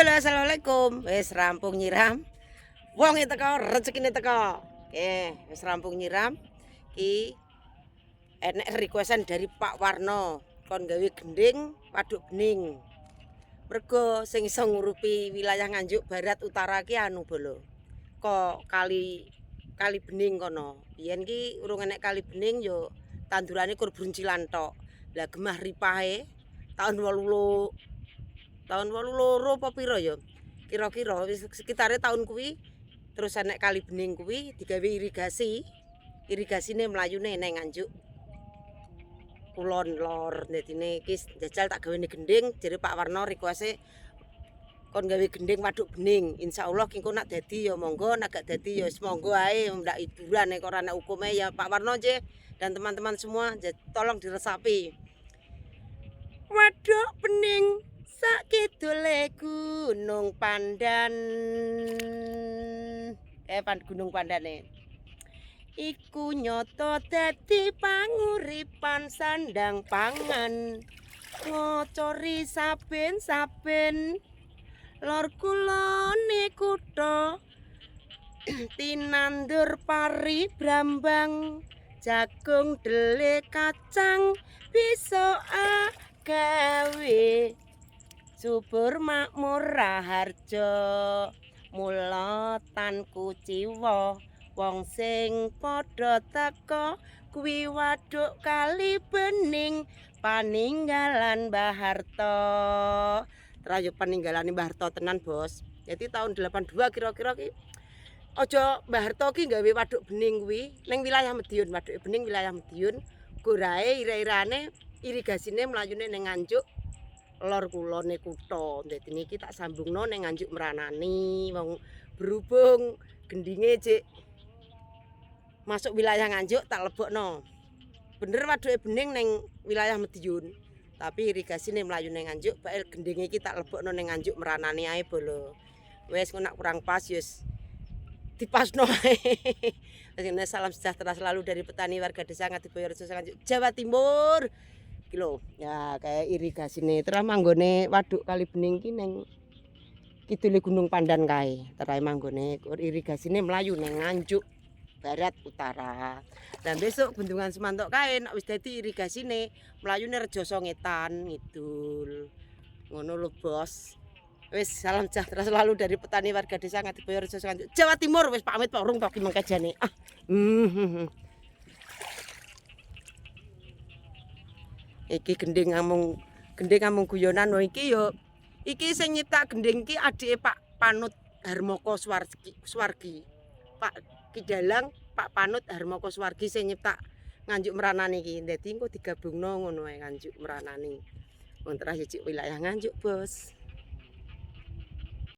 Halo, assalamualaikum. Wis rampung nyiram. Wong teko, rezekine teko. Wis rampung nyiram. Ki enek requestan dari Pak Warno kon gawe gending waduk bening. Mergo sing iso ngurupi wilayah Nganjuk Barat Utara ki anu bolo. Kok kali bening kono. Biyen ki urung enek kali bening yo tandurane kur bruncilan tok. Lah gemah ripahe tahun 82 apa pira ya? Kira-kira wis sekitare tahun kuwi terus enek kali bening kuwi digawe irigasi. Irigasine mlayune neng Nganjuk Kulon Lor. Dadine iki jajal tak gawene gending jare Pak Warno requeste kon gawe gending waduk bening. Insyaallah ki engko nak dadi ya monggo, nak gak dadi ya monggo ae ndak hiburan nek ora ana hukume ya Pak Warno nggih dan teman-teman semua tolong diresapi. Waduk bening sak kidule Gunung Pandan. Gunung Pandane. Iku nyoto dadi panguripan sandang pangan. Ngocori saben-saben lor kulone kutha. Tinandur pari brambang, jagung dele kacang bisa gawe subur makmur raharja. Mula tan kuciwa wong sing padha teka kuwi waduk kali bening paninggalan Mbah Harto. Terayu peninggalane Mbah Harto tenan, Bos. Jadi tahun 82 kira-kira ki aja Mbah Harto ki gawe waduk bening kuwi ning wilayah Madiun, waduk bening wilayah Madiun. Gorae ira-irane irigasine mlayune ning Nganjuk Lor kulone kutha. Dadi niki tak sambungno ning Nganjuk Meranani. Wong berhubung gendinge cek masuk wilayah Nganjuk tak lebokno. Bener waduke bening ning wilayah Madiun. Tapi irigasine mlayu ning Nganjuk, bae gendinge iki tak lebokno ning Nganjuk Meranani ae bolo. Wes nak kurang pas yus dipasno ae. Salam sejahtera selalu dari petani warga desa Ngadiboyo Rejo Nganjuk Jawa Timur. Iki lho, ya kayak irigasine terus manggone waduk kali bening ki ning kidule Gunung Pandan kae. Terus manggone irigasine mlayu ning Nganjuk Barat Utara. Dan besok bendungan Semantok kae nek wis dadi irigasine mlayune Rejo Songetan ngidul. Ngono lho, Bos. Wis salam sejahtera selalu dari petani warga desa Ngadiboyo Rejo Nganjuk Jawa Timur. Wis pamit Pak Urung tok ki mengkajane. Iki gending amung guyonan lho iki yo. Iki sing nyiptak gending ki adike Pak Panut Harmoko Swargi. Pak Kidalang Pak Panut Harmoko Swargi sing nyiptak Nganjuk Meranani iki. Dadi engko digabungno ngono ae Nganjuk Meranani. Wong terus wilayah Nganjuk, Bos.